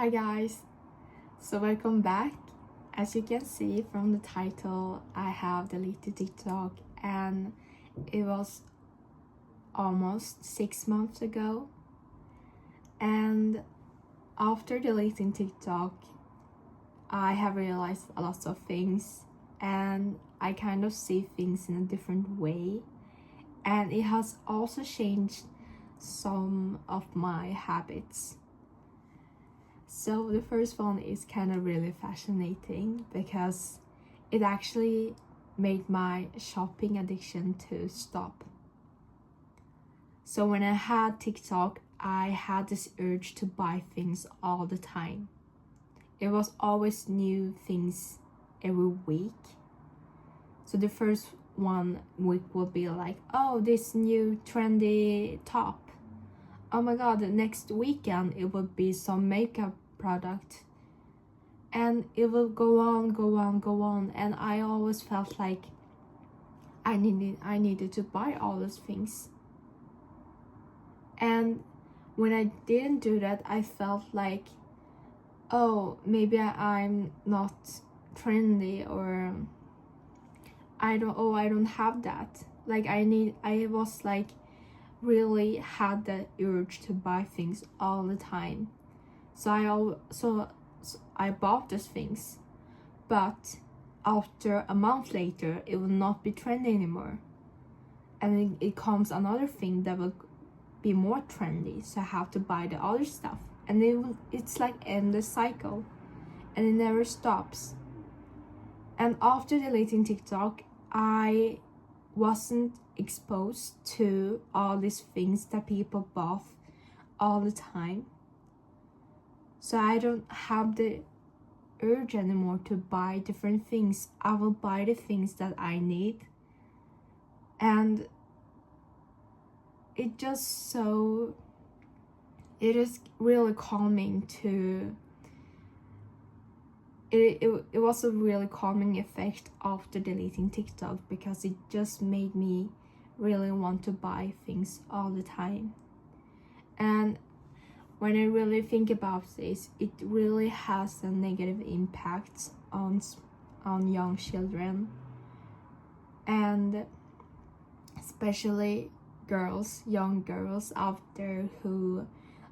Hi guys, so welcome back. As you can see from the title, I have deleted TikTok and it was almost 6 months ago. And after deleting TikTok, I have realized a lot of things and I kind of see things in a different way. And it has also changed some of my habits. So the first one is kind of really fascinating because it actually made my shopping addiction to stop. So when I had TikTok, I had this urge to buy things all the time. It was always new things every week. So the first one week would be like, oh, this new trendy top. Oh my god, the next weekend it would be some makeup product, and it will go on, and I always felt like I needed to buy all those things. And when I didn't do that, I felt like, oh, maybe I'm not trendy, or I don't have that. Like I was like really had the urge to buy things all the time. So I bought these things, but after a month later, it will not be trendy anymore. And then it comes another thing that will be more trendy, so I have to buy the other stuff. And it's like endless cycle, and it never stops. And after deleting TikTok, I wasn't exposed to all these things that people bought all the time. So I don't have the urge anymore to buy different things. I will buy the things that I need. And it is really calming to it was a really calming effect after deleting TikTok, because it just made me really want to buy things all the time. And when I really think about this, it really has a negative impact on young children, and especially young girls out there who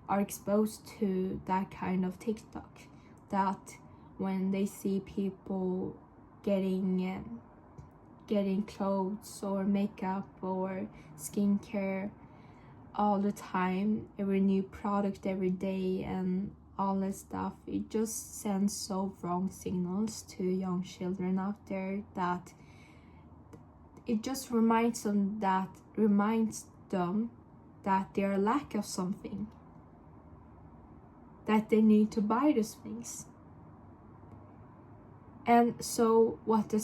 are exposed to that kind of TikTok, that when they see people getting clothes or makeup or skincare all the time, every new product every day and all that stuff, it just sends so wrong signals to young children out there, that it just reminds them that they are lack of something, that they need to buy those things. And so what the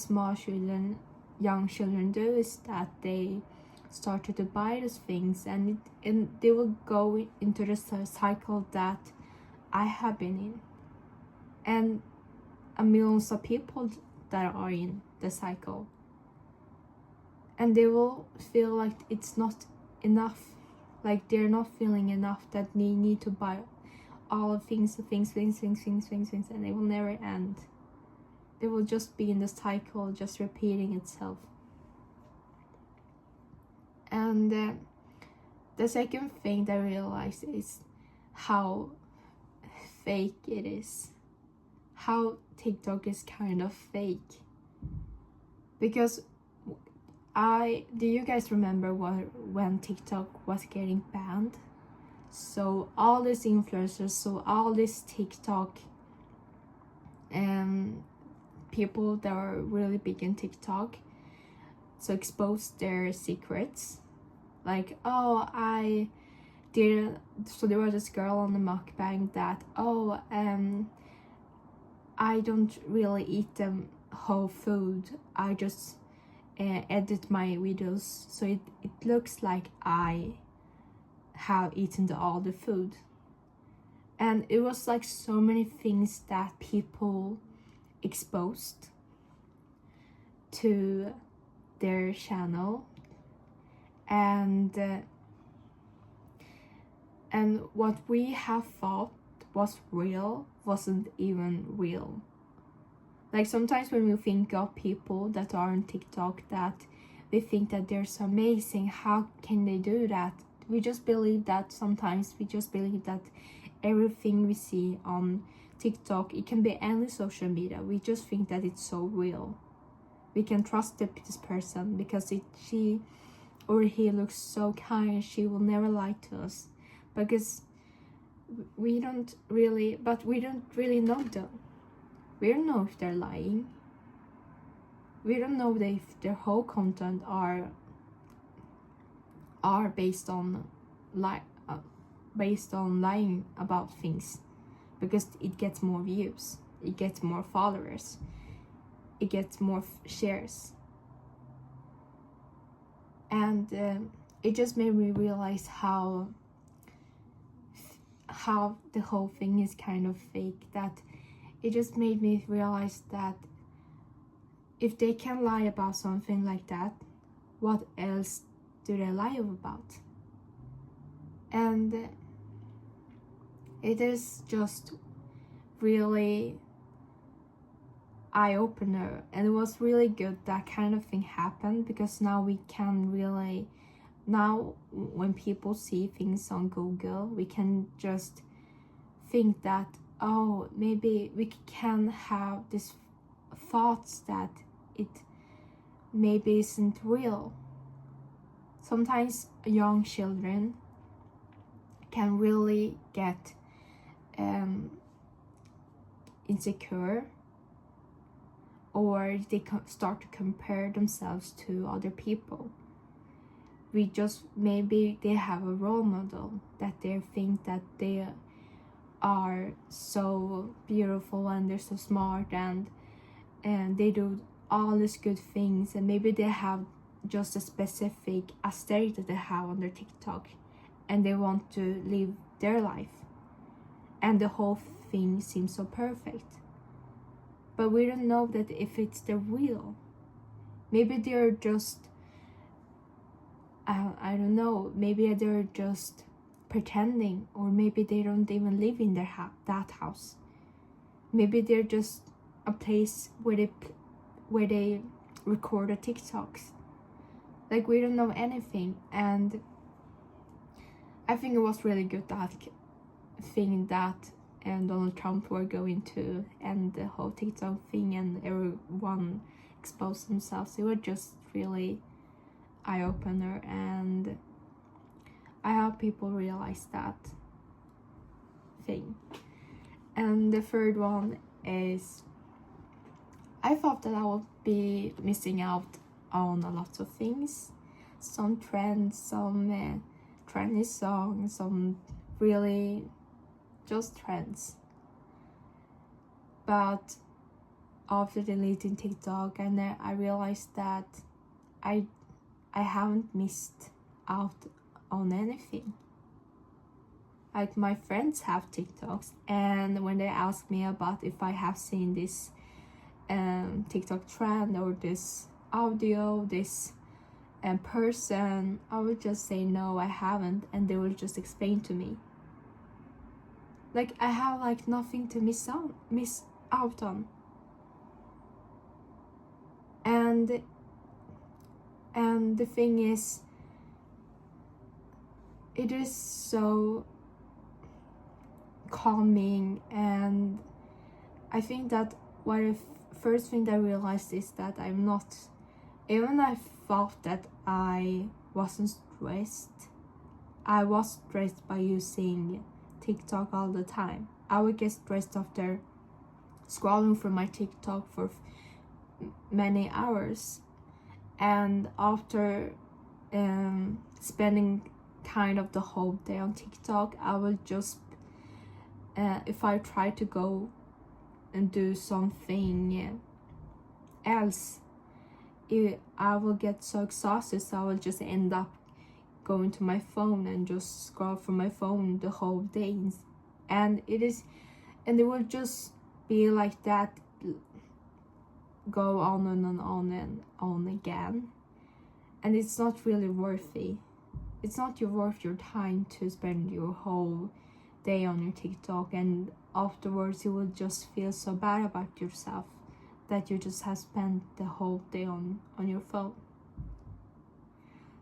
young children do is that they started to buy those things, and they will go into the cycle that I have been in, and millions of people that are in the cycle, and they will feel like it's not enough, like they're not feeling enough, that they need to buy all things, and they will never end. They will just be in the cycle, just repeating itself. And the second thing that I realized is how fake it is. How TikTok is kind of fake. Because do you guys remember when TikTok was getting banned? So all these influencers, so all these TikTok people that are really big in TikTok, so exposed their secrets, like, oh, so there was this girl on the mukbang that, I don't really eat them whole food, I just edit my videos so it looks like I have eaten all the food. And it was like so many things that people exposed to their channel, and what we have thought was real wasn't even real. Like sometimes when we think of people that are on TikTok, that we think that they're so amazing, how can they do that? We just believe that sometimes, we just believe that everything we see on TikTok, it can be any social media, we just think that it's so real. We can trust this person because she or he looks so kind, she will never lie to us. Because we don't really know them. We don't know if they're lying. We don't know if their whole content are based on lying about things, because it gets more views, it gets more followers, it gets more shares. And it just made me realize how the whole thing is kind of fake. That it just made me realize that if they can lie about something like that, what else do they lie about? And it is just really eye-opener, and it was really good that kind of thing happened, because now we can really, now when people see things on Google, we can just think that, oh, maybe we can have this thoughts that it maybe isn't real. Sometimes young children can really get insecure, or they start to compare themselves to other people. Maybe they have a role model that they think that they are so beautiful and they're so smart, and they do all these good things, and maybe they have just a specific aesthetic that they have on their TikTok, and they want to live their life, and the whole thing seems so perfect. But we don't know that if it's the real. Maybe they're just, I don't know, maybe they're just pretending, or maybe they don't even live in that house. Maybe they're just a place where they record the TikToks. Like, we don't know anything. And I think it was really good that thing that Donald Trump were going to end the whole TikTok thing, and everyone exposed themselves. It was just really eye-opener, and I hope people realize that thing. And the third one is, I thought that I would be missing out on a lot of things, some trends, some trendy songs, some really just trends. But after deleting TikTok, and I realized that I haven't missed out on anything. Like, my friends have TikToks, and when they ask me about if I have seen this TikTok trend or this audio, this person, I would just say no, I haven't, and they will just explain to me. Like, I have like nothing to miss out on. And the thing is, it is so calming, and I think that first thing that I realized is that I'm not, even I thought that I wasn't stressed, I was stressed by using TikTok all the time. I would get stressed after scrolling through my TikTok for many hours, and after spending kind of the whole day on TikTok, I will just if I try to go and do something else, I will get so exhausted, so I will just end up going to my phone and just scroll through my phone the whole day. And it will just be like that, go on and on and on again, and it's not really worthy. It's not worth your time to spend your whole day on your TikTok, and afterwards you will just feel so bad about yourself that you just have spent the whole day on your phone.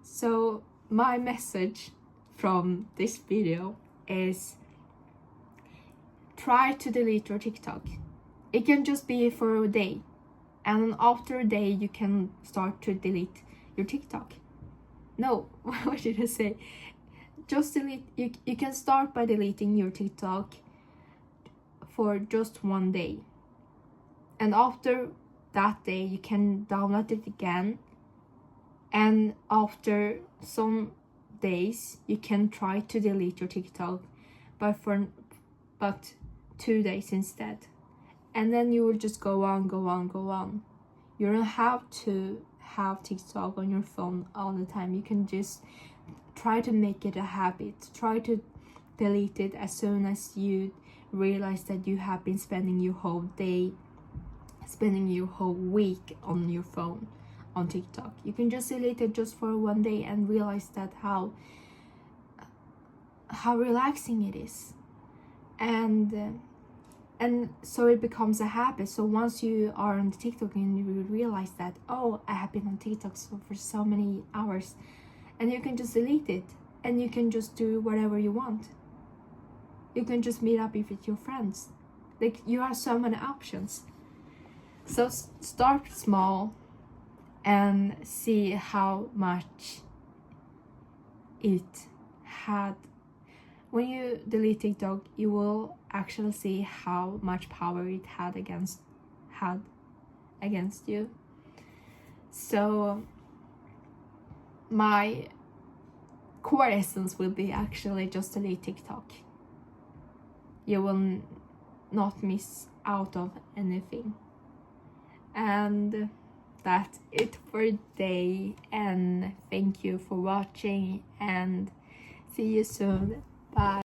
So my message from this video is try to delete your TikTok. It can just be for a day, and after a day you can start to delete your TikTok. No, what did I say? Just delete. You can start by deleting your TikTok for just one day, and after that day you can download it again, and after some days you can try to delete your TikTok, but 2 days instead, and then you will just go on. You don't have to have TikTok on your phone all the time. You can just try to make it a habit. Try to delete it as soon as you realize that you have been spending your whole day, spending your whole week on your phone on TikTok. You can just delete it just for one day and realize that how relaxing it is, and so it becomes a habit. So once you are on TikTok and you realize that, oh, I have been on TikTok for so many hours, and you can just delete it, and you can just do whatever you want. You can just meet up with your friends. Like, you have so many options. So start small and see how much it had. When you delete TikTok, you will actually see how much power it had against you. So my core essence will be actually just delete TikTok. You will not miss out of anything. And that's it for today, and thank you for watching, and see you soon. Bye.